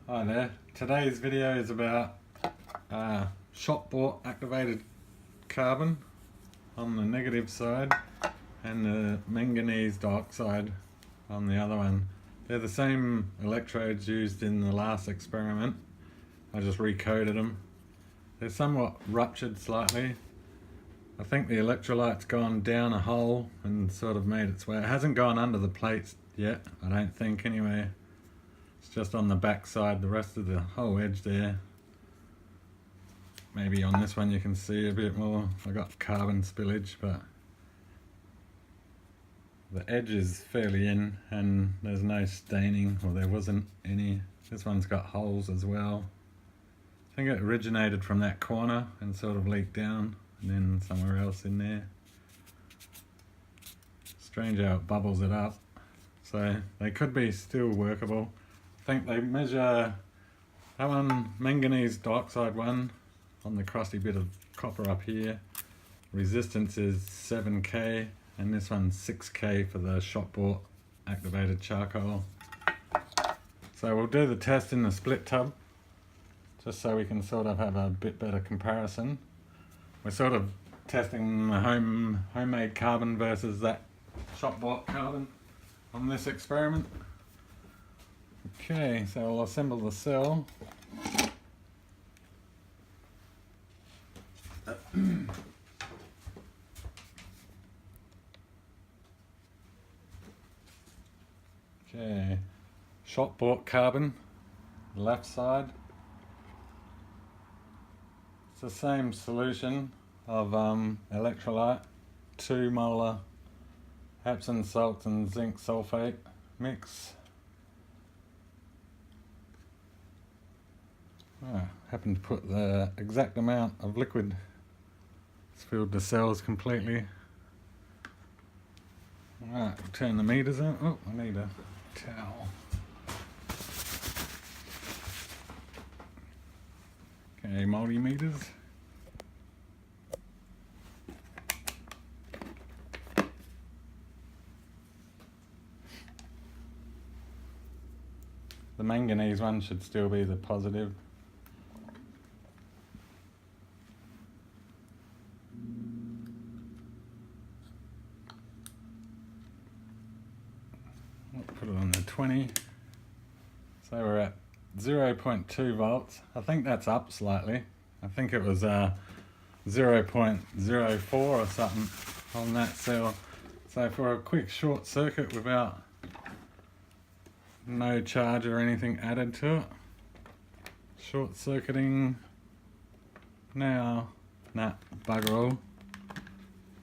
Hi there. Today's video is about shop bought activated carbon on the negative side and the manganese dioxide on the other one. They're the same electrodes used in the last experiment. I just recoated them. They're somewhat ruptured slightly. I think the electrolyte's gone down a hole and sort of made its way. It hasn't gone under the plates yet, I don't think anyway. It's just on the back side, the rest of the whole edge there. Maybe on this one you can see a bit more. I got carbon spillage, but the edge is fairly in and there's no staining, or there wasn't any. This one's got holes as well. I think it originated from that corner and sort of leaked down and then somewhere else in there. Strange how it bubbles it up. So they could be still workable. I think they measure that one, manganese dioxide one, on the crusty bit of copper up here. Resistance is 7K and this one's 6K for the shop bought activated charcoal. So we'll do the test in the split tub just so we can sort of have a bit better comparison. We're sort of testing the homemade carbon versus that shop bought carbon on this experiment. Okay, so I'll assemble the cell. Okay, shop bought carbon, left side. It's the same solution of electrolyte, 2 molar Epsom salt and zinc sulphate mix. Happened to put the exact amount of liquid. It's filled the cells completely. Alright, turn the meters on. Oh, I need a towel. Okay, multimeters. The manganese one should still be the positive. Put it on the 20. So we're at 0.2 volts. I think that's up slightly. I think it was 0.04 or something on that cell. So for a quick short circuit without no charge or anything added to it. Short circuiting now. Nah, bugger all.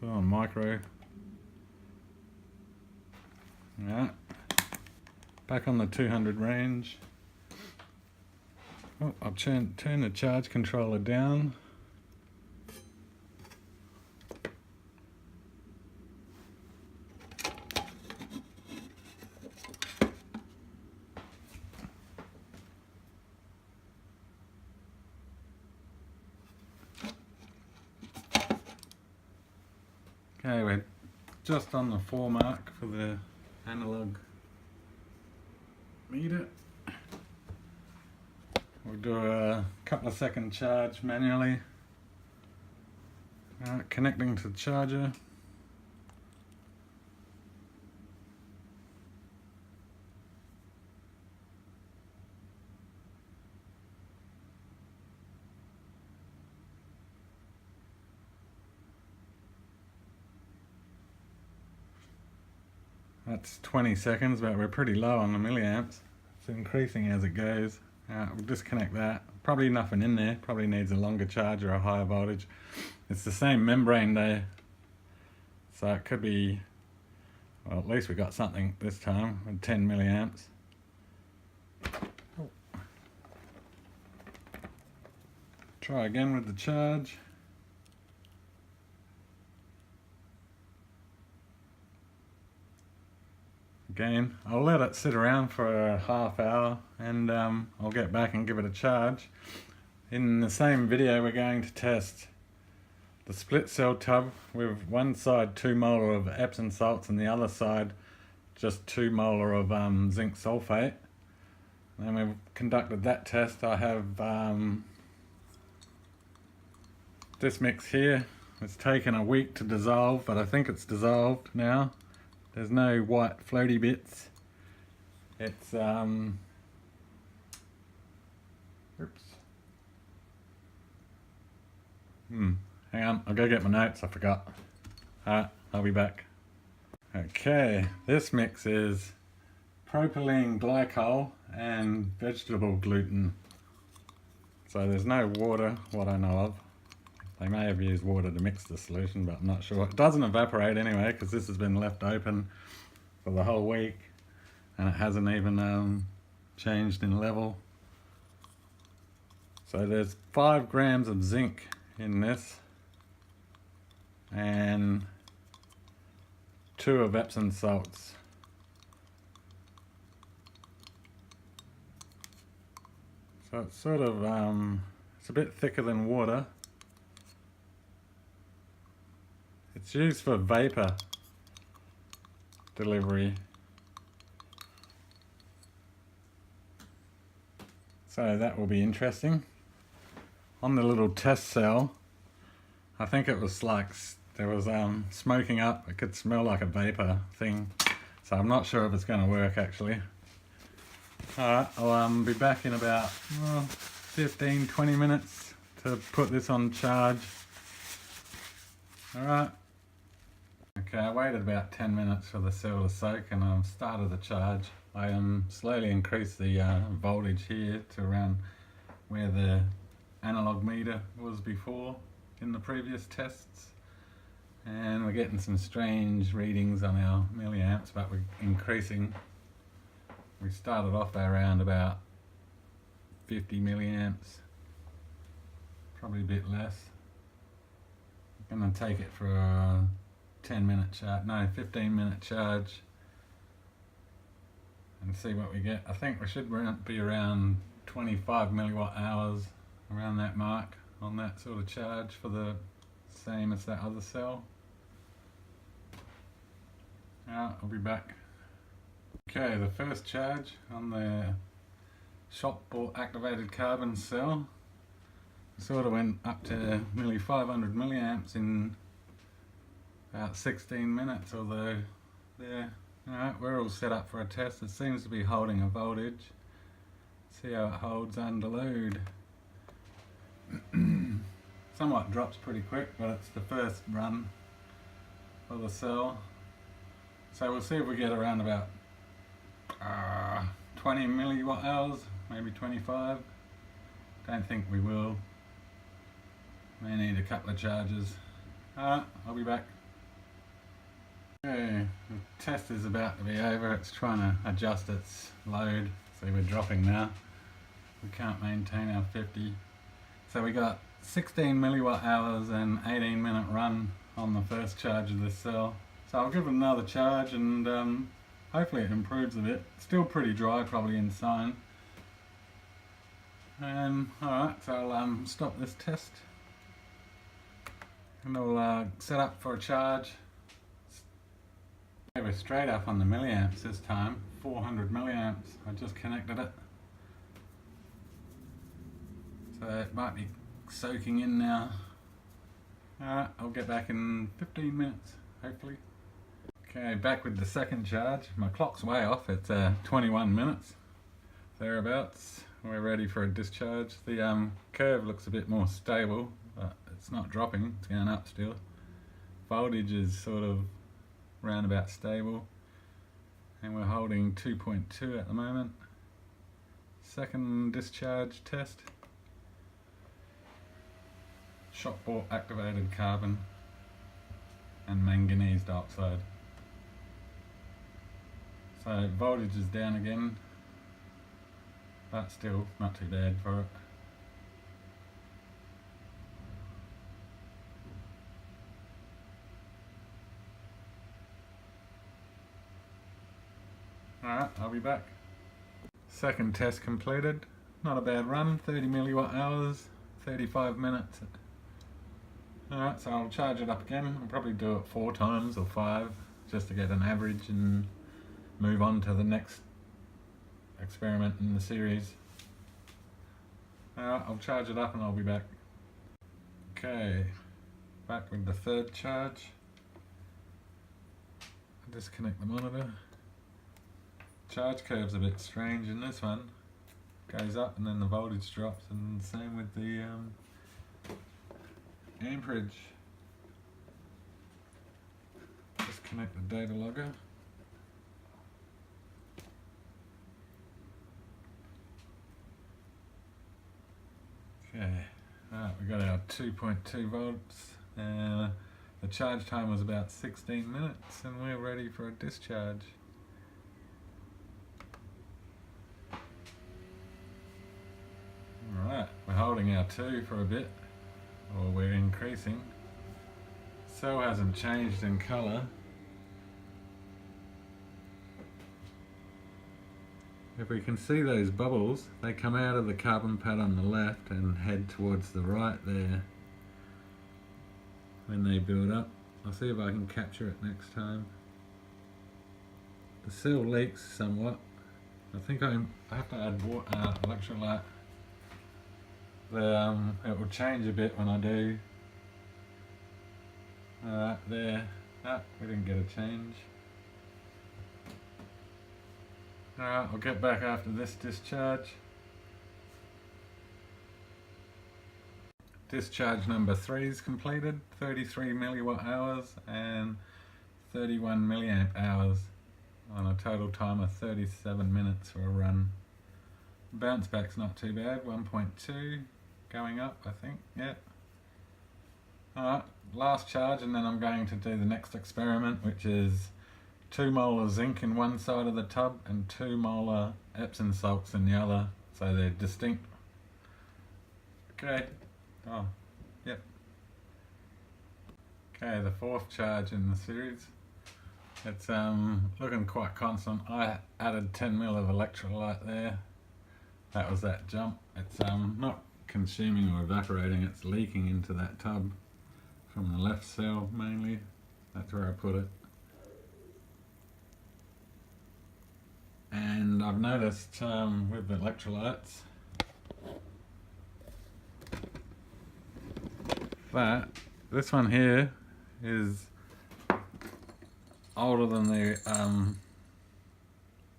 Put on micro. Yeah. Back on the 200 range. Oh, I've turned the charge controller down. Okay, we're just on the 4 mark for the analog meter. We'll do a couple of second charge manually. Connecting to the charger. That's 20 seconds, but we're pretty low on the milliamps. It's increasing as it goes. We'll disconnect that. Probably nothing in there. Probably needs a longer charge or a higher voltage. It's the same membrane though, so it could be, well, at least we got something this time with 10 milliamps. Try again with the charge. Again, I'll let it sit around for a half hour and I'll get back and give it a charge. In the same video we're going to test the split cell tub with one side 2 molar of Epsom salts and the other side just 2 molar of zinc sulphate. Then we've conducted that test. I have this mix here. It's taken a week to dissolve, but I think it's dissolved now. There's no white floaty bits. It's oops. Hang on, I'll go get my notes, I forgot. Alright, I'll be back. Okay, this mix is propylene glycol and vegetable gluten. So there's no water, what I know of. They may have used water to mix the solution, but I'm not sure. It doesn't evaporate anyway, because this has been left open for the whole week, and it hasn't even changed in level. So there's 5 grams of zinc in this, and 2 of Epsom salts. So it's sort of, it's a bit thicker than water. It's used for vapor delivery. So that will be interesting. On the little test cell, I think it was like, there was smoking up. It could smell like a vapor thing. So I'm not sure if it's going to work actually. Alright, I'll be back in about 15-20 minutes to put this on charge. Alright. Okay, I waited about 10 minutes for the cell to soak and I've started the charge. I slowly increased the voltage here to around where the analog meter was before in the previous tests. And we're getting some strange readings on our milliamps, but we're increasing. We started off around about 50 milliamps, probably a bit less. I'm going to take it for a 10-minute charge, no, 15-minute charge, and see what we get. I think we should be around 25 milliwatt hours, around that mark, on that sort of charge for the same as that other cell. I'll be back. Okay, the first charge on the shop bought activated carbon cell sort of went up to nearly 500 milliamps in about 16 minutes, although there, alright, we're all set up for a test. It seems to be holding a voltage. See how it holds under load. Somewhat drops pretty quick, but it's the first run for the cell. So we'll see if we get around about 20 milliwatt hours, maybe 25. Don't think we will. May need a couple of charges. Alright, I'll be back. Okay, the test is about to be over. It's trying to adjust its load. See, we're dropping now. We can't maintain our 50. So we got 16 milliwatt hours and 18-minute run on the first charge of this cell. So I'll give it another charge and hopefully it improves a bit. Still pretty dry probably inside. Alright, so I'll stop this test and I'll set up for a charge. Okay, we're straight up on the milliamps this time, 400 milliamps. I just connected it. So it might be soaking in now. Alright, I'll get back in 15 minutes, hopefully. Okay, back with the second charge. My clock's way off, it's 21 minutes, thereabouts. We're ready for a discharge. The curve looks a bit more stable, but it's not dropping, it's going up still. Voltage is sort of round about stable, and we're holding 2.2 at the moment. Second discharge test. Shop bought activated carbon and manganese dioxide. So voltage is down again, but still not too bad for it. Alright, I'll be back. Second test completed. Not a bad run, 30 milliwatt hours, 35 minutes. Alright, so I'll charge it up again. I'll probably do it 4 times or 5 just to get an average and move on to the next experiment in the series. Alright, I'll charge it up and I'll be back. Okay, back with the third charge. Disconnect the monitor. Charge curve's a bit strange in this one. Goes up and then the voltage drops, and same with the amperage. Disconnect the data logger. Okay, we got our 2.2 volts. The charge time was about 16 minutes and we're ready for a discharge. Alright, we're holding our 2 for a bit, or we're increasing. Cell hasn't changed in colour. If we can see those bubbles, they come out of the carbon pad on the left and head towards the right there when they build up. I'll see if I can capture it next time. The cell leaks somewhat. I think I have to add water, electrolyte. It will change a bit when I do. There. We didn't get a change. Alright, I'll get back after this discharge. Discharge number 3 is completed, 33 milliwatt hours and 31 milliamp hours on a total time of 37 minutes for a run. Bounce back's not too bad, 1.2, going up I think, yeah. Alright, last charge and then I'm going to do the next experiment, which is 2 molar zinc in one side of the tub and 2 molar Epsom salts in the other, so they're distinct. Okay. Oh, yep. Okay, the 4th charge in the series. It's looking quite constant. I added 10 ml of electrolyte there. That was that jump. It's not consuming or evaporating, it's leaking into that tub from the left cell mainly. That's where I put it. And I've noticed with the electrolytes that this one here is older than the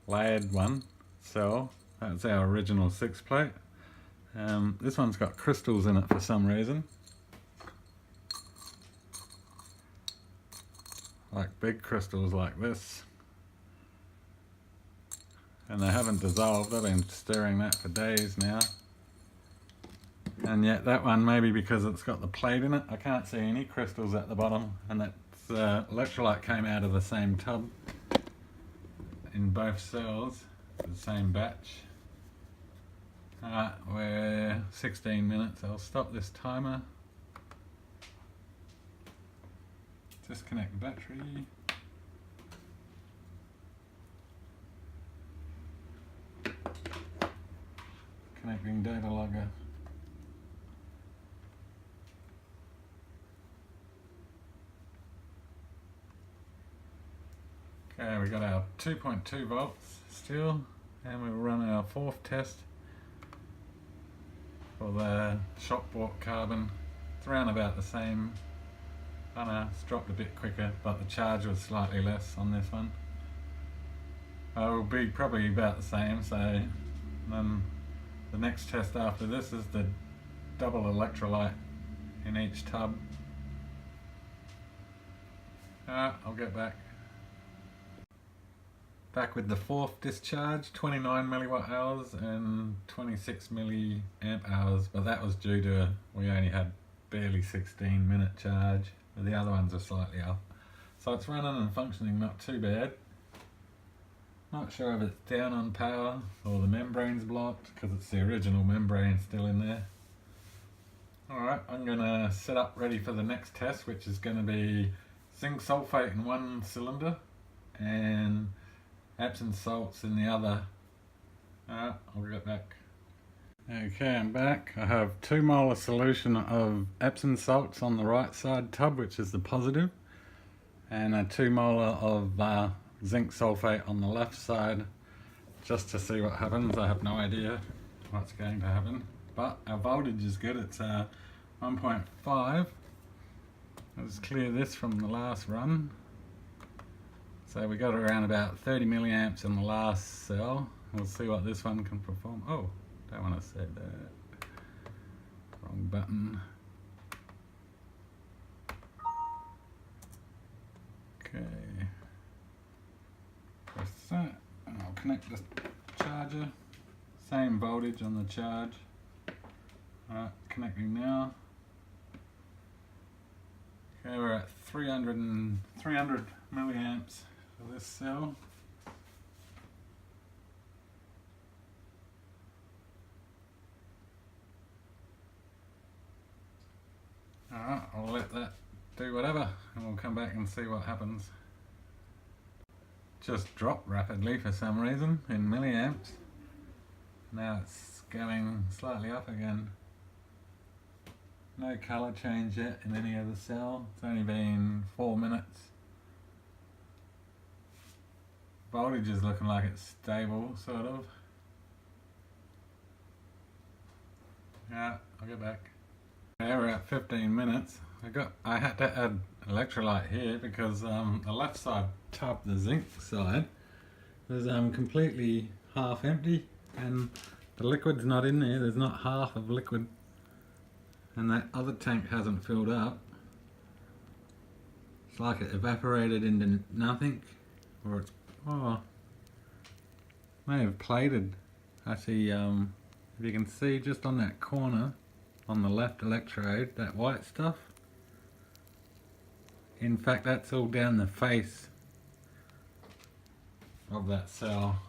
layered one, so that's our original 6 plate. This one's got crystals in it for some reason, like big crystals like this, and they haven't dissolved. I've been stirring that for days now. And yet that one, maybe because it's got the plate in it, I can't see any crystals at the bottom, and that electrolyte came out of the same tub in both cells, the same batch. Alright, we're 16 minutes. I'll stop this timer. Disconnect the battery. Connecting data logger. Okay, we got our 2.2 volts still, and we'll run our 4th test for the shop bought carbon. It's around about the same. I know, it's dropped a bit quicker, but the charge was slightly less on this one. It will be probably about the same, so then the next test after this is the double electrolyte in each tub. Alright, I'll get back. Back with the 4th discharge, 29 milliwatt hours and 26 milliamp hours, but that was due to we only had barely 16 minute charge, but the other ones are slightly up. So it's running and functioning not too bad. Not sure if it's down on power or the membrane's blocked, because it's the original membrane still in there. Alright, I'm going to set up ready for the next test, which is going to be zinc sulphate in one cylinder and Epsom salts in the other. Alright, I'll get back. Okay, I'm back. I have 2 molar solution of Epsom salts on the right side tub, which is the positive, and a 2 molar of zinc sulphate on the left side. just to see what happens. I have no idea what's going to happen, but our voltage is good. It's 1.5. Let's clear this from the last run. So we got around about 30 milliamps in the last cell. We'll see what this one can perform. Oh, don't want to say that. Wrong button. Okay. Press that, and I'll connect the charger. Same voltage on the charge. Alright, connecting now. Okay, we're at 300 milliamps for this cell. Alright, I'll let that do whatever and we'll come back and see what happens. Just dropped rapidly for some reason in milliamps. Now it's going slightly up again. No colour change yet in any of the cell. It's only been 4 minutes. Voltage is looking like it's stable, sort of. Yeah, I'll get back. Okay, we're at 15 minutes. I had to add electrolyte here because the left side tub, the zinc side, is completely half empty and the liquid's not in there. There's not half of liquid, and that other tank hasn't filled up. It's like it evaporated into nothing, or it's may have plated. Actually, if you can see just on that corner on the left electrode, that white stuff, in fact that's all down the face of that cell.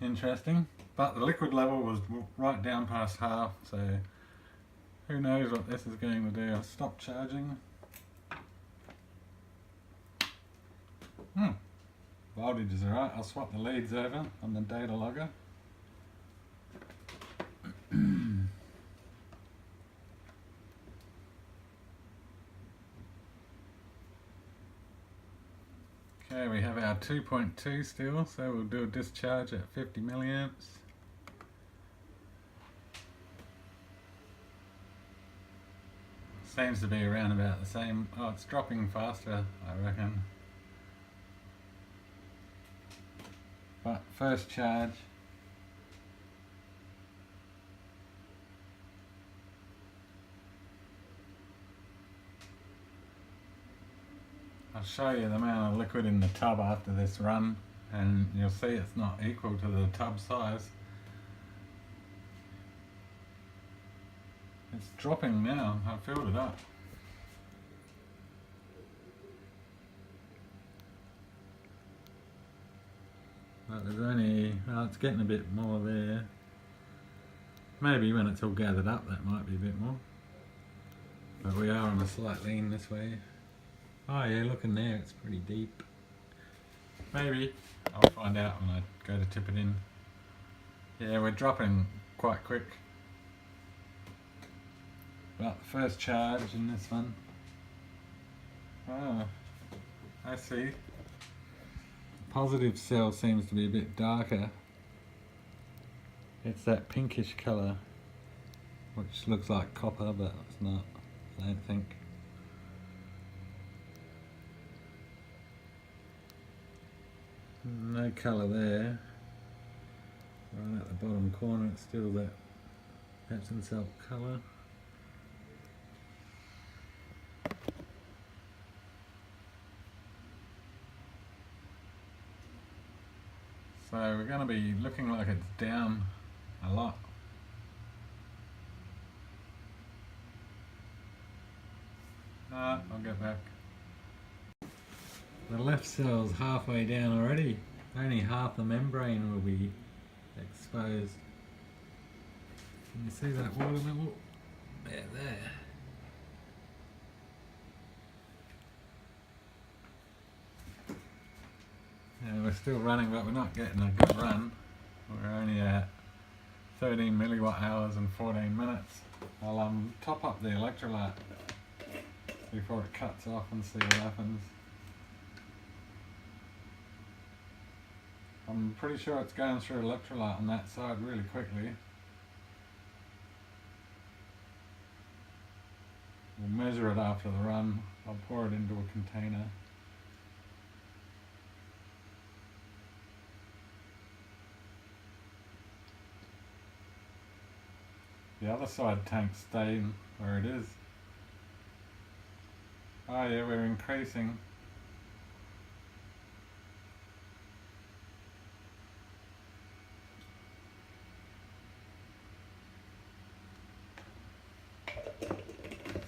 Interesting, but the liquid level was right down past half, so who knows what this is going to do. I'll stop charging. Voltage is alright. I'll swap the leads over on the data logger. Okay, we have our 2.2 still, so we'll do a discharge at 50 milliamps. Seems to be around about the same. Oh, it's dropping faster, I reckon. But first charge. I'll show you the amount of liquid in the tub after this run, and you'll see it's not equal to the tub size. It's dropping now. I've filled it up. But there's only, well, it's getting a bit more there. Maybe when it's all gathered up that might be a bit more. But we are on a slight lean this way. Oh yeah, look in there, it's pretty deep. Maybe. I'll find out when I go to tip it in. Yeah, we're dropping quite quick. But the first charge in this one. Oh, I see. The positive cell seems to be a bit darker. It's that pinkish colour, which looks like copper, but it's not, I don't think. No colour there. Right at the bottom corner, it's still that Epsom salt colour. So we're going to be looking like it's down a lot. I'll get back. The left cell's halfway down already. Only half the membrane will be exposed. Can you see that water level? Yeah, there. Yeah, we're still running, but we're not getting a good run. We're only at 13 milliwatt hours and 14 minutes. I'll top up the electrolyte before it cuts off and see what happens. I'm pretty sure it's going through electrolyte on that side really quickly. We'll measure it after the run. I'll pour it into a container. The other side tank's staying where it is. Oh yeah, we're increasing.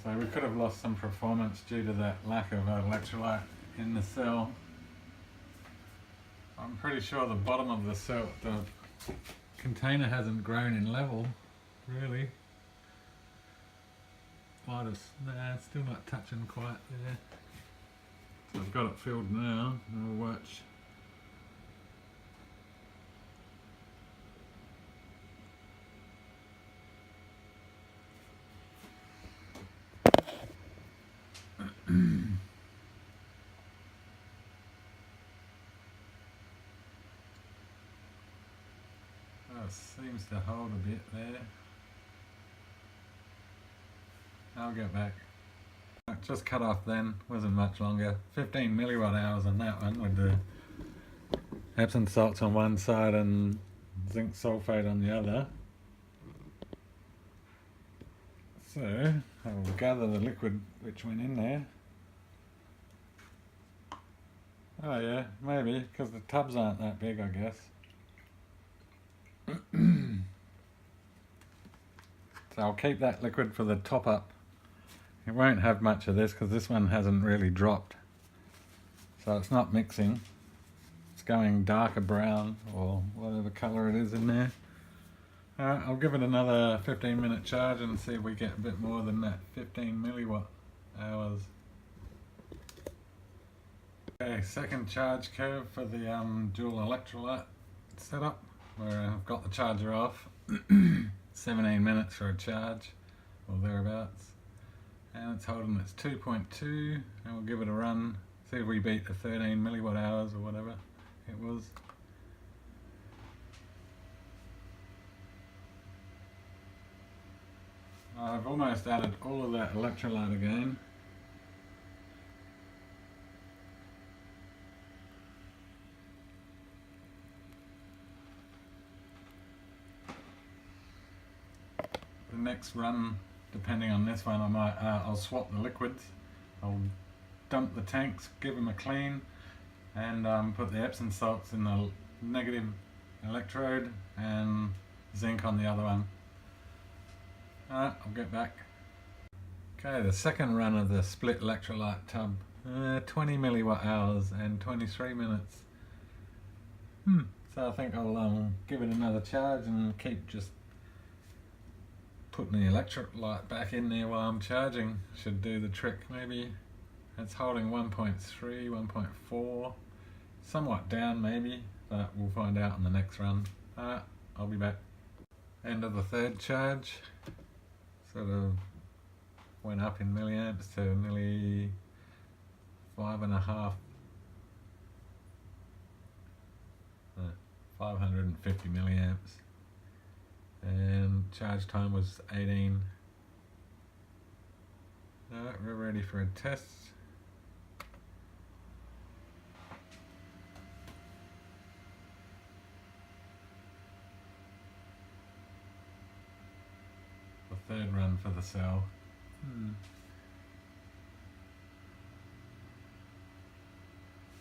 So we could have lost some performance due to that lack of electrolyte in the cell. I'm pretty sure the bottom of the cell, the container hasn't grown in level, really. Nah, it's still not touching quite there. So I've got it filled now, and we'll watch. Oh, it seems to hold a bit there. I'll get back. Just cut off then, wasn't much longer. 15 milliwatt hours on that one with the Epsom salts on one side and zinc sulphate on the other. So I'll gather the liquid which went in there. Oh yeah, maybe, because the tubs aren't that big, I guess. So I'll keep that liquid for the top up. It won't have much of this because this one hasn't really dropped. So it's not mixing. It's going darker brown or whatever colour it is in there. I'll give it another 15-minute charge and see if we get a bit more than that 15 milliwatt hours. Okay, second charge curve for the dual electrolyte setup, where I've got the charger off. 17 minutes for a charge or thereabouts, and it's holding its 2.2, and we'll give it a run, see if we beat the 13 milliwatt hours or whatever it was. I've almost added all of that electrolyte again. The next run, depending on this one, I'll swap the liquids. I'll dump the tanks, give them a clean, and put the Epsom salts in the negative electrode and zinc on the other one. I'll get back. Okay, the second run of the split electrolyte tub, 20 milliwatt hours and 23 minutes. So I think I'll give it another charge and keep just putting the electrolyte back in there while I'm charging. Should do the trick maybe. It's holding 1.3, 1.4, somewhat down maybe, but we'll find out on the next run. I'll be back. End of the third charge. Sort of went up in milliamps to nearly 5.5, 550 milliamps, and charge time was 18. We're ready for a test. Third run for the cell.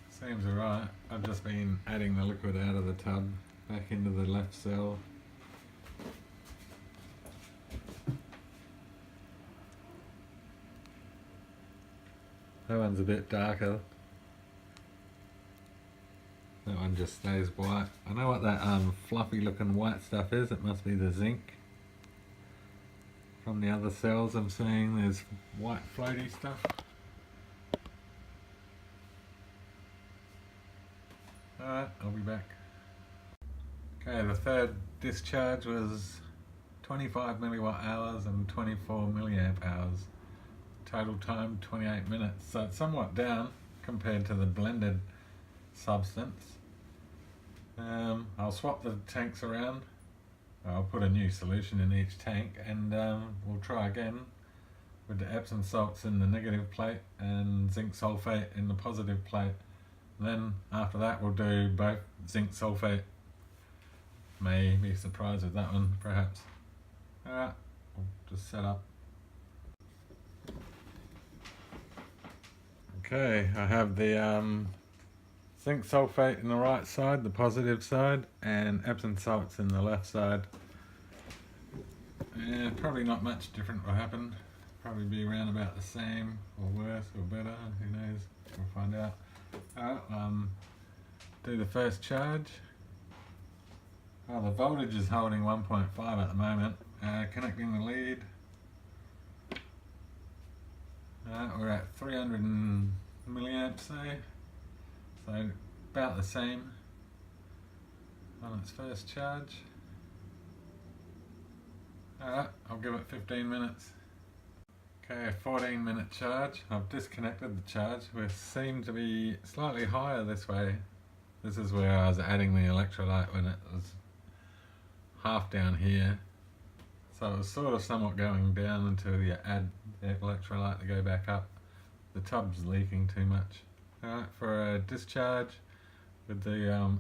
Seems alright. I've just been adding the liquid out of the tub back into the left cell. That one's a bit darker. That one just stays white. I know what that fluffy looking white stuff is. It must be the zinc. From the other cells I'm seeing there's white floaty stuff. Alright, I'll be back. Okay, the third discharge was 25 milliwatt hours and 24 milliamp hours. Total time 28 minutes, so it's somewhat down compared to the blended substance. I'll swap the tanks around. I'll put a new solution in each tank, and we'll try again with the Epsom salts in the negative plate and zinc sulphate in the positive plate. And then after that we'll do both zinc sulphate. May be surprised with that one perhaps. Alright, we'll just set up. Okay, I have the zinc sulphate in the right side, the positive side, and Epsom salts in the left side. Yeah, probably not much different will happen. Probably be around about the same, or worse, or better, who knows, we'll find out. Alright, do the first charge. Oh, the voltage is holding 1.5 at the moment. Connecting the lead. We're at 300 milliamps there, so about the same on its first charge. Alright, I'll give it 15 minutes. Okay, 14-minute charge. I've disconnected the charge. We seem to be slightly higher this way. This is where I was adding the electrolyte when it was half down here. So it was sort of somewhat going down until you add the electrolyte to go back up. The tub's leaking too much. Alright, for a discharge with the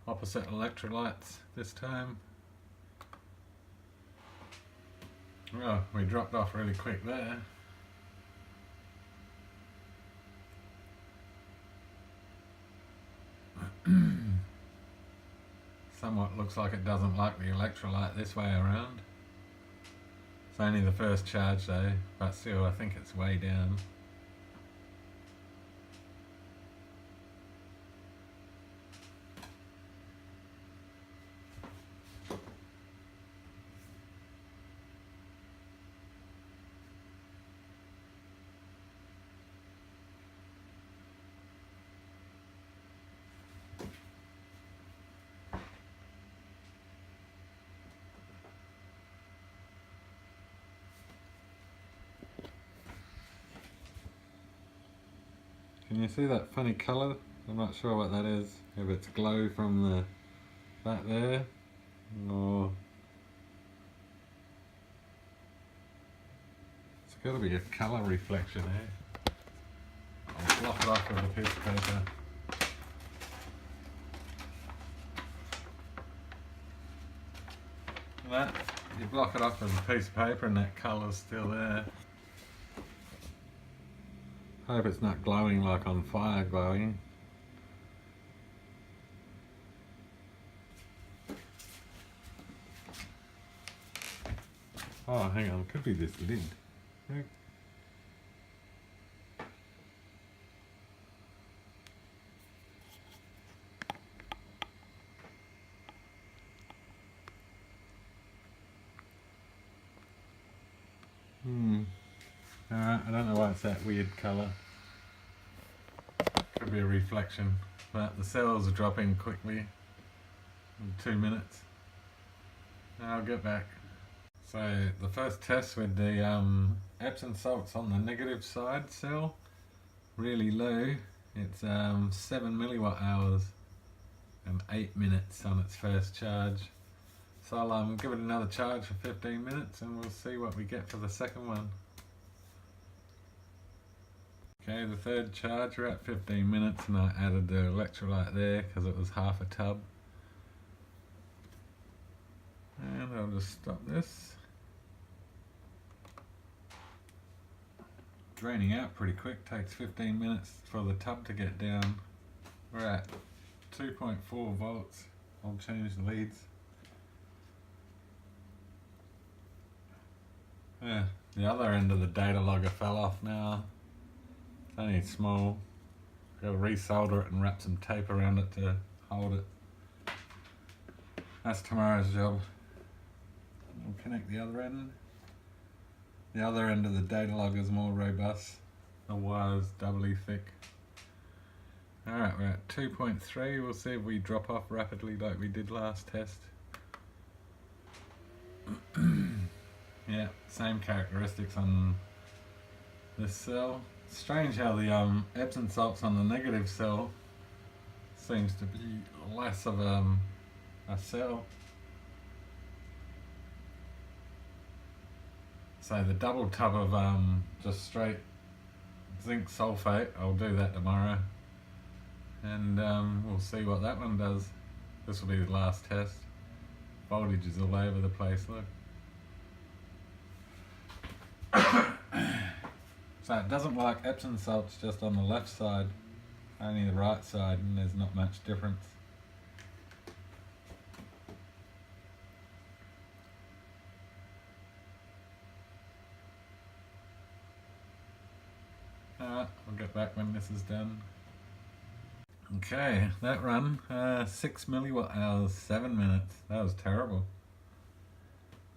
opposite electrolytes this time. Well, we dropped off really quick there. Somewhat looks like it doesn't like the electrolyte this way around. It's only the first charge though, but still I think it's way down. Can you see that funny colour? I'm not sure what that is. If it's glow from the that there, or it's got to be a colour reflection here. I'll block it off with a piece of paper. That you block it off with a piece of paper, and that colour's still there. I hope it's not glowing like on fire glowing. Oh, hang on, could be this lid. Alright, I don't know why it's that weird colour. Could be a reflection, but the cells are dropping quickly in 2 minutes. I'll get back. So the first test with the Epsom salts on the negative side cell, really low. It's 7 milliwatt hours and 8 minutes on its first charge. So I'll give it another charge for 15 minutes and we'll see what we get for the second one. Okay, the third charge, we're at 15 minutes and I added the electrolyte there because it was half a tub. And I'll just stop this. Draining out pretty quick, takes 15 minutes for the tub to get down. We're at 2.4 volts. I'll change the leads. Yeah, the other end of the data logger fell off now. It's only small. I've got to resolder it and wrap some tape around it to hold it. That's tomorrow's job. We'll connect the other end. The other end of the data logger is more robust. The wire's doubly thick. Alright, we're at 2.3. We'll see if we drop off rapidly like we did last test. Yeah, same characteristics on this cell. Strange how the Epsom salts on the negative cell seems to be less of a cell. So the double tub of just straight zinc sulphate, I'll do that tomorrow, and we'll see what that one does. This will be the last test. Voltage is all over the place, look. So it doesn't like Epsom salts just on the left side, only the right side, and there's not much difference. Alright, I'll get back when this is done. Okay, that run, 6 milliwatt hours, 7 minutes. That was terrible.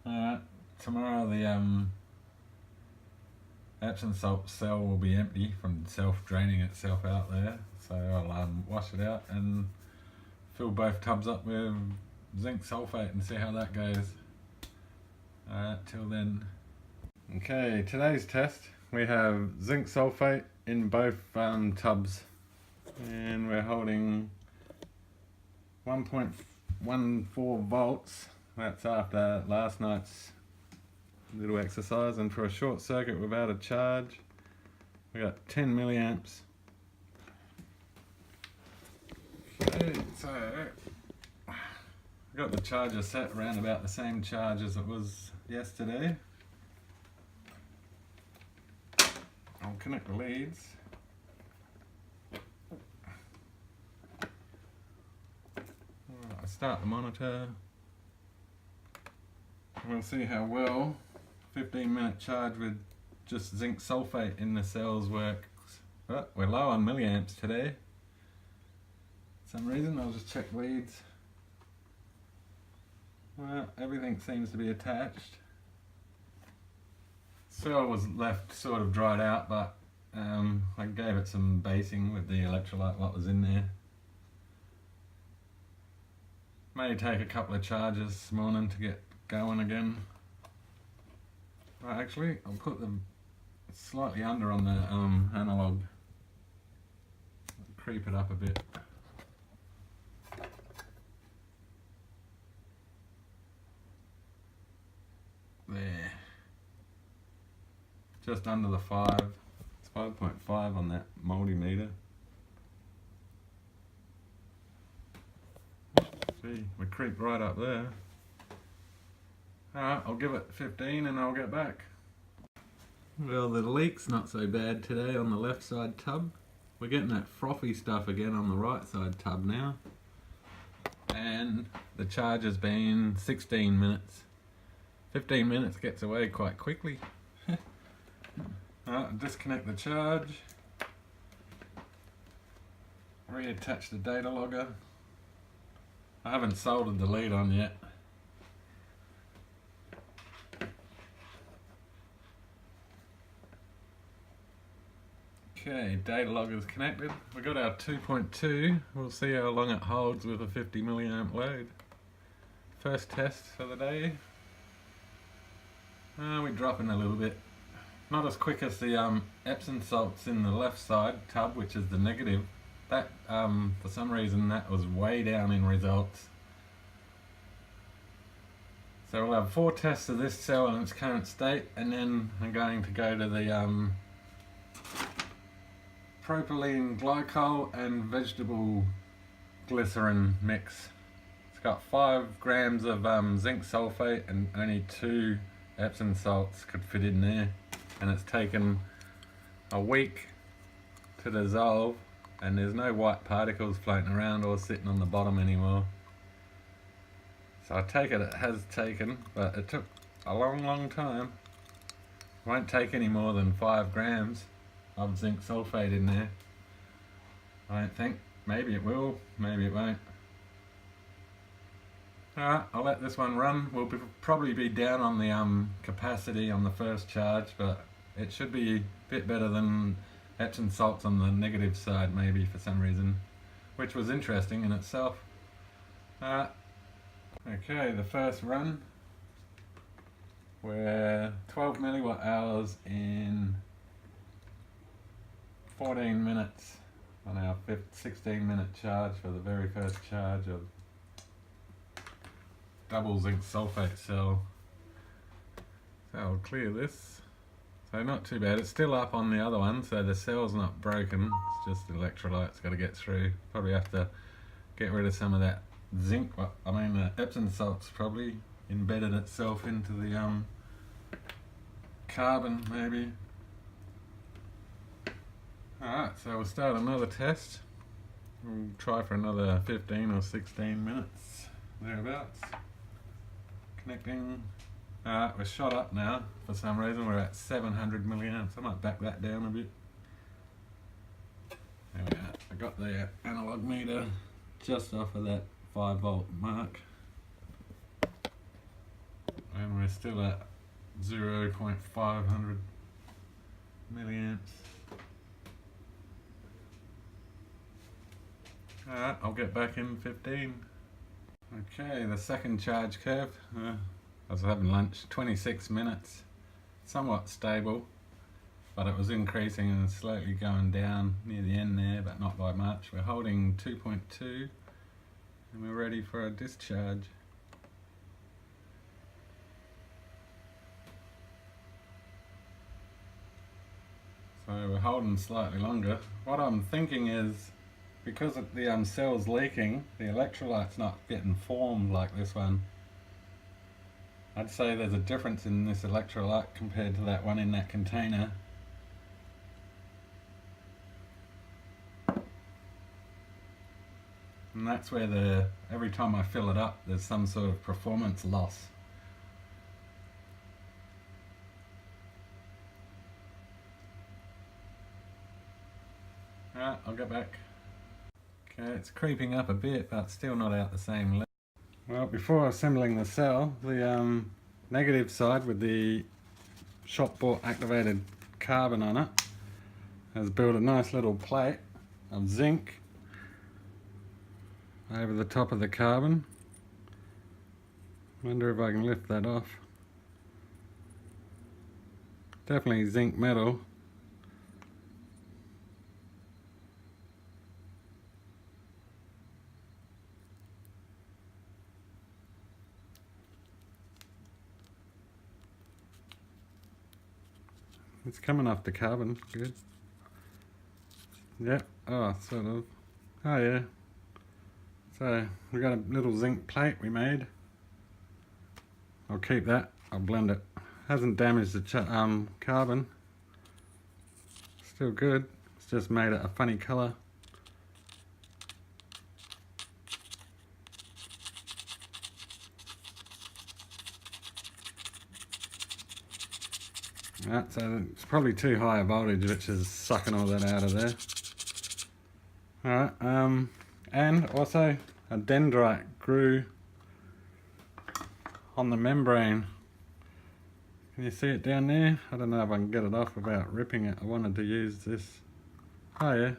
Alright, tomorrow the Epsom salt cell will be empty from self-draining itself out there. So I'll wash it out and fill both tubs up with zinc sulphate and see how that goes. Alright, till then. Okay, today's test, we have zinc sulphate in both tubs, and we're holding 1.14 volts. That's after last night's little exercise, and for a short circuit without a charge we got 10 milliamps. Okay, so I got the charger set around about the same charge as it was yesterday. I'll connect the leads. I start the monitor. We'll see how well 15-minute charge with just zinc sulphate in the cells works. But we're low on milliamps today. For some reason, I'll just check leads. Well, everything seems to be attached. Cell was left sort of dried out, but I gave it some basing with the electrolyte what was in there. May take a couple of charges this morning to get going again. Right, actually, I'll put them slightly under on the analog. Creep it up a bit. There. Just under the 5. It's 5.5 on that multimeter. See, we creep right up there. Alright, I'll give it 15 and I'll get back. Well, the leak's not so bad today on the left side tub. We're getting that frothy stuff again on the right side tub now. And the charge has been 16 minutes. 15 minutes gets away quite quickly. Alright, disconnect the charge. Reattach the data logger. I haven't soldered the lead on yet. Okay, data logger's connected. We got our 2.2. We'll see how long it holds with a 50 milliamp load. First test for the day. We're dropping a little bit. Not as quick as the Epsom salts in the left side tub, which is the negative. That, for some reason, that was way down in results. So we'll have 4 tests of this cell in its current state, and then I'm going to go to the propylene glycol and vegetable glycerin mix. It's got 5 grams of zinc sulphate and only 2 Epsom salts could fit in there, and it's taken a week to dissolve, and there's no white particles floating around or sitting on the bottom anymore. So I take it has taken, but it took a long time. It won't take any more than 5 grams of zinc sulphate in there, I don't think. Maybe it will, maybe it won't. Alright, I'll let this one run. We'll probably be down on the capacity on the first charge, but it should be a bit better than Epsom salts on the negative side maybe for some reason, which was interesting in itself. Alright, okay, the first run. We're 12 milliwatt hours in 14 minutes on our 16-minute charge for the very first charge of double zinc sulphate cell. So I'll clear this. So not too bad. It's still up on the other one, so the cell's not broken. It's just the electrolyte's got to get through. Probably have to get rid of some of that zinc. I mean, the Epsom salt's probably embedded itself into the carbon, maybe. Alright, so we'll start another test. We'll try for another 15 or 16 minutes, thereabouts. Connecting. Alright, we're shot up now. For some reason we're at 700 milliamps. I might back that down a bit. There we are. I got the analog meter just off of that 5-volt mark. And we're still at 0.500 milliamps. Alright, I'll get back in 15. Okay, the second charge curve. I was having lunch, 26 minutes. Somewhat stable, but it was increasing and slowly going down near the end there, but not by much. We're holding 2.2 and we're ready for a discharge. So we're holding slightly longer. What I'm thinking is, because the cell's leaking, the electrolyte's not getting formed like this one. I'd say there's a difference in this electrolyte compared to that one in that container. And that's where every time I fill it up, there's some sort of performance loss. Alright, I'll get back. Okay, it's creeping up a bit, but still not out the same level. Well, before assembling the cell, the negative side with the shop bought activated carbon on it has built a nice little plate of zinc over the top of the carbon. Wonder if I can lift that off. Definitely zinc metal. It's coming off the carbon, good. Yep, oh, sort of. Oh yeah. So, we got a little zinc plate we made. I'll keep that, I'll blend it. Hasn't damaged the carbon. Still good, it's just made it a funny colour. Right, so it's probably too high a voltage, which is sucking all that out of there. Alright, and also a dendrite grew on the membrane. Can you see it down there? I don't know if I can get it off without ripping it. I wanted to use this. Oh yeah.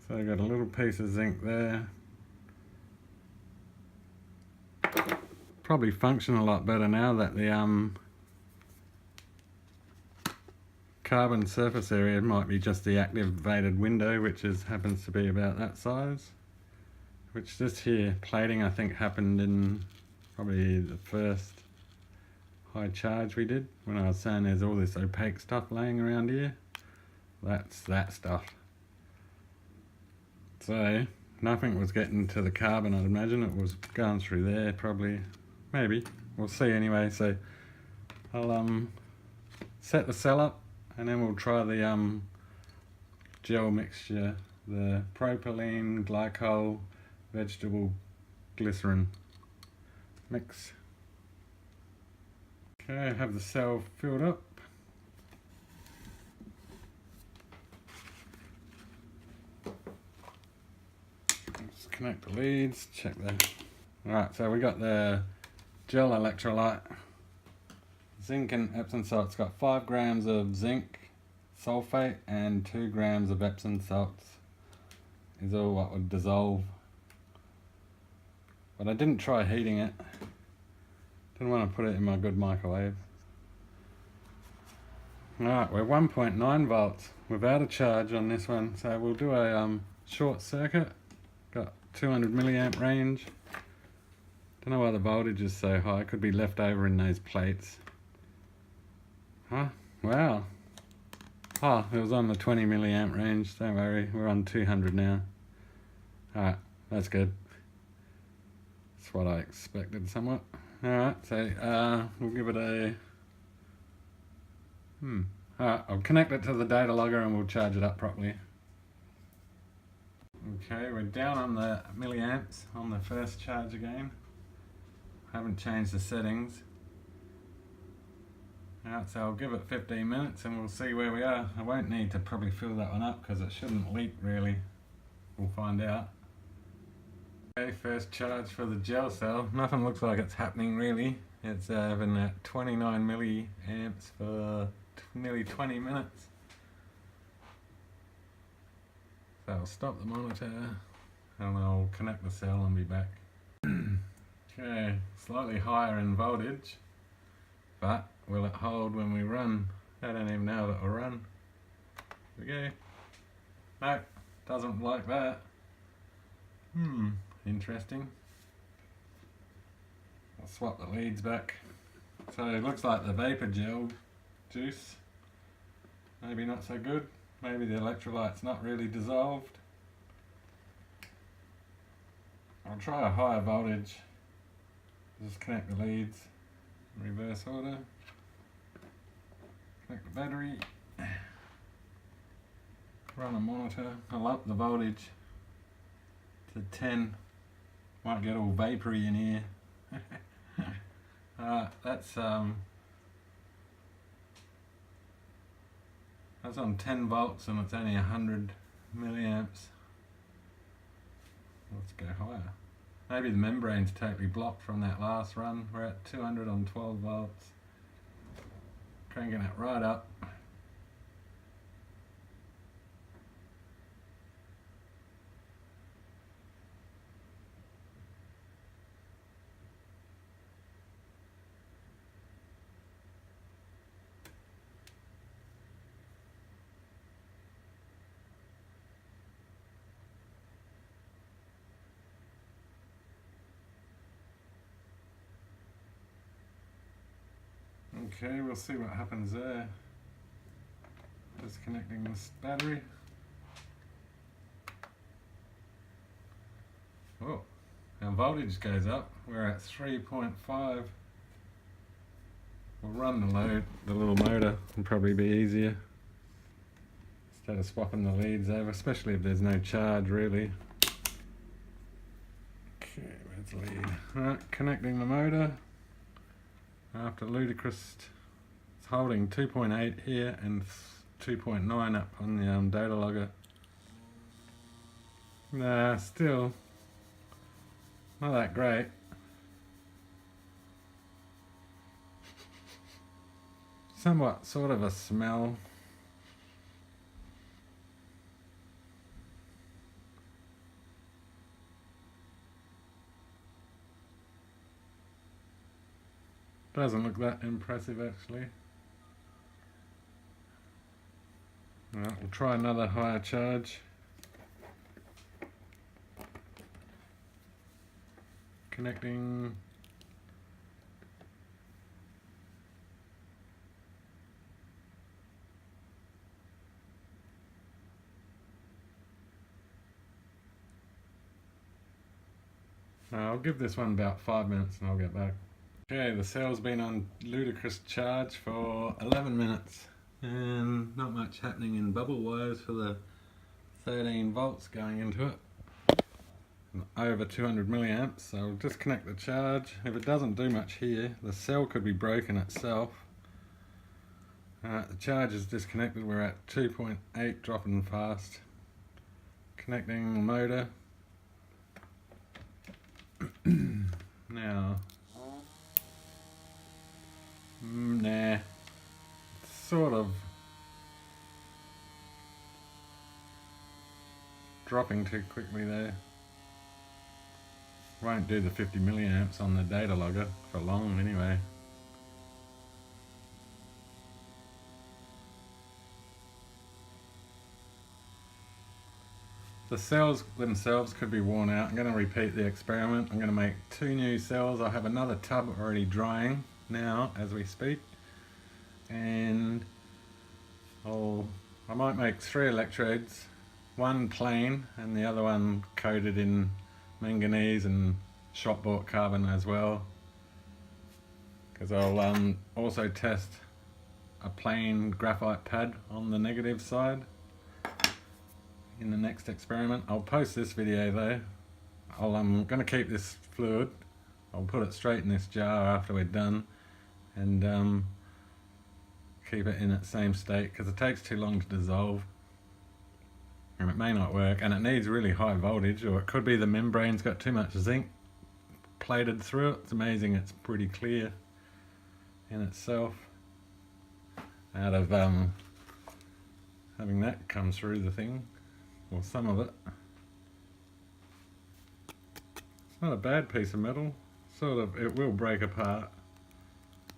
So I got a little piece of zinc there. Probably function a lot better now that the carbon surface area might be just the activated window, which happens to be about that size. Which this here plating I think happened in probably the first high charge we did, when I was saying there's all this opaque stuff laying around here. That's that stuff. So nothing was getting to the carbon, I'd imagine. It was going through there probably, maybe. We'll see anyway. So I'll set the cell up and then we'll try the gel mixture, the propylene glycol vegetable glycerin mix. Okay, I have the cell filled up. Just connect the leads, check that. Alright, so we got the gel electrolyte. Zinc and Epsom salt. It's got 5 grams of zinc sulphate and 2 grams of Epsom salts. Is all what would dissolve. but I didn't try heating it. Didn't want to put it in my good microwave. Alright, we're 1.9 volts without a charge on this one, so we'll do a short circuit. Got 200 milliamp range. Don't know why the voltage is so high. It could be left over in those plates. Huh? Wow. Oh, it was on the 20 milliamp range. Don't worry, we're on 200 now. Alright, that's good. That's what I expected somewhat. Alright, so we'll give it a... Alright, I'll connect it to the data logger and we'll charge it up properly. Okay, we're down on the milliamps on the first charge again. Haven't changed the settings. Alright, so I'll give it 15 minutes and we'll see where we are. I won't need to probably fill that one up because it shouldn't leak really. We'll find out. Okay, first charge for the gel cell. Nothing looks like it's happening really. It's having at 29 milliamps for nearly 20 minutes. So I'll stop the monitor and I'll connect the cell and be back. Okay, slightly higher in voltage, but will it hold when we run? I don't even know if it'll run. Here we go. No, doesn't like that. Interesting. I'll swap the leads back. So it looks like the vapor gel juice, maybe not so good. Maybe the electrolyte's not really dissolved. I'll try a higher voltage. Just connect the leads in reverse order. Connect the battery. Run a monitor. I'll up the voltage to 10. Might get all vapory in here. That's on 10 volts and it's only 100 milliamps. Let's go higher. Maybe the membrane's totally blocked from that last run. We're at 200 on 12 volts. Cranking it right up. Okay, we'll see what happens there. Disconnecting this battery. Oh, our voltage goes up. We're at 3.5. We'll run the little motor. It'll probably be easier instead of swapping the leads over, especially if there's no charge really. Okay, where's the lead? Alright, connecting the motor. After ludicrous, it's holding 2.8 here and 2.9 up on the data logger. Nah, still not that great. Somewhat sort of a smell. Doesn't look that impressive actually. Alright, we'll try another higher charge. Connecting. I'll give this one about 5 minutes and I'll get back. Okay, the cell's been on ludicrous charge for 11 minutes and not much happening in bubble wires for the 13 volts going into it. Over 200 milliamps, so I'll disconnect the charge. If it doesn't do much here, the cell could be broken itself. The charge is disconnected, we're at 2.8, dropping fast. Connecting the motor. Now, nah, sort of dropping too quickly there. Won't do the 50 milliamps on the data logger for long anyway. The cells themselves could be worn out. I'm going to repeat the experiment. I'm going to make 2 new cells. I have another tub already drying now as we speak, and I might make 3 electrodes, one plain and the other one coated in manganese and shop bought carbon as well, because I'll also test a plain graphite pad on the negative side in the next experiment. I'll post this video though. I'm going to keep this fluid. I'll put it straight in this jar after we're done and keep it in its same state, because it takes too long to dissolve and it may not work, and it needs really high voltage, or it could be the membrane's got too much zinc plated through it. It's amazing it's pretty clear in itself out of having that come through the thing, or some of it. It's not a bad piece of metal, sort of. It will break apart,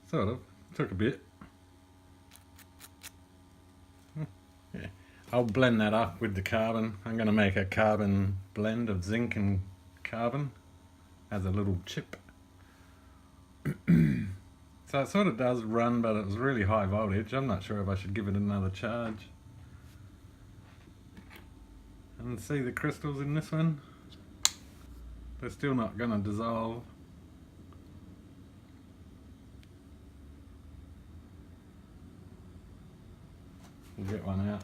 sort of. Took a bit. Yeah. I'll blend that up with the carbon. I'm going to make a carbon blend of zinc and carbon as a little chip. So it sort of does run, but it was really high voltage. I'm not sure if I should give it another charge. And see the crystals in this one? They're still not going to dissolve. We'll get one out.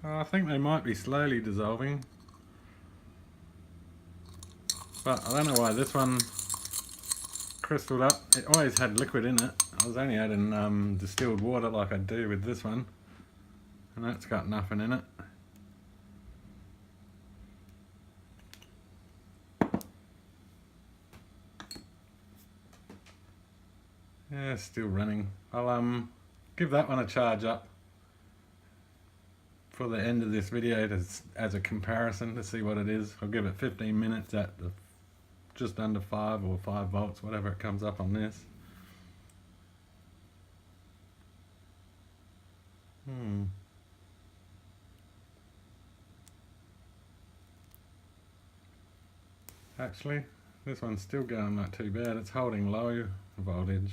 I think they might be slowly dissolving, but I don't know why this one crystalled up. It always had liquid in it. I was only adding distilled water like I do with this one, and that's got nothing in it. Yeah, still running. I'll give that one a charge up for the end of this video as a comparison to see what it is. I'll give it 15 minutes at just under 5 or 5 volts, whatever it comes up on this. Actually, this one's still going not too bad. It's holding low voltage.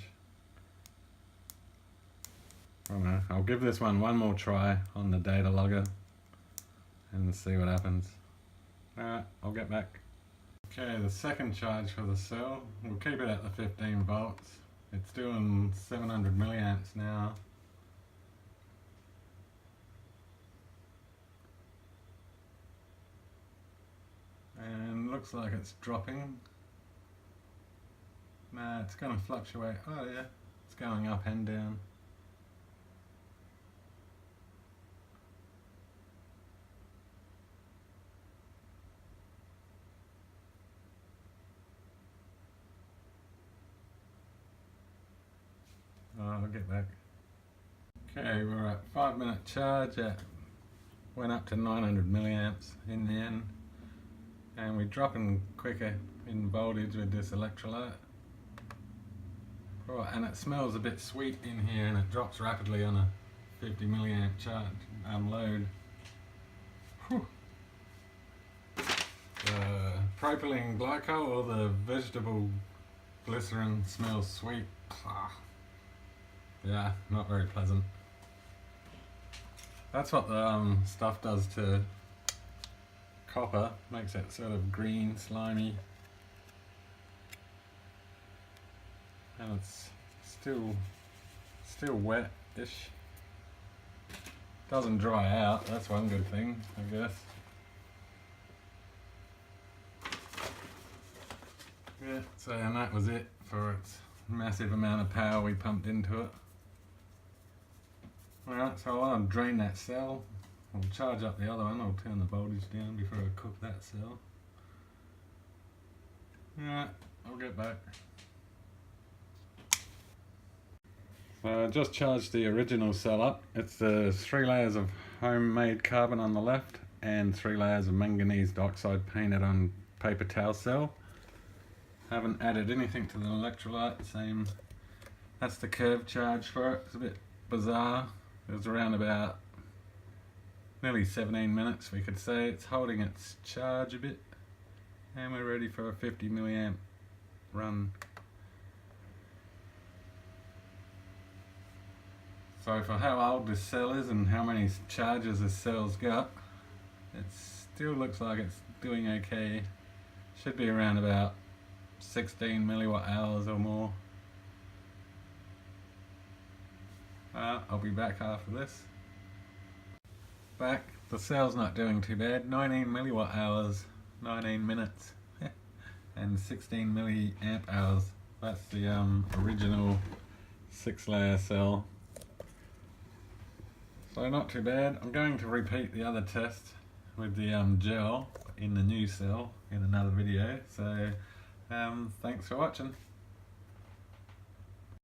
I don't know. I'll give this one more try on the data logger and see what happens. Alright, I'll get back. Okay, the second charge for the cell, we'll keep it at the 15 volts. It's doing 700 milliamps now. And looks like it's dropping. Nah, it's going to fluctuate. Oh yeah, it's going up and down. I'll get back. Okay, we're at 5-minute charge. Went up to 900 milliamps in the end, and we're dropping quicker in voltage with this electrolyte. Right, and it smells a bit sweet in here, and it drops rapidly on a 50 milliamp charge load. Whew. The propylene glycol or the vegetable glycerin smells sweet. Yeah, not very pleasant. That's what the stuff does to copper, makes it sort of green, slimy. And it's still wet-ish. Doesn't dry out, that's one good thing, I guess. Yeah, so and that was it for its massive amount of power we pumped into it. Alright, so I want to drain that cell. I'll charge up the other one. I'll turn the voltage down before I cook that cell. Alright, I'll get back. So I just charged the original cell up. It's the 3 layers of homemade carbon on the left and 3 layers of manganese dioxide painted on paper towel cell. Haven't added anything to the electrolyte, same, that's the curve charge for it. It's a bit bizarre. It was around about nearly 17 minutes, we could say. It's holding its charge a bit, and we're ready for a 50 milliamp run. So for how old this cell is and how many charges this cell's got, it still looks like it's doing okay. Should be around about 16 milliwatt hours or more. I'll be back after this. Back, the cell's not doing too bad. 19 milliwatt hours, 19 minutes, and 16 milliamp hours. That's the original 6-layer cell. So not too bad. I'm going to repeat the other test with the gel in the new cell in another video. So thanks for watching.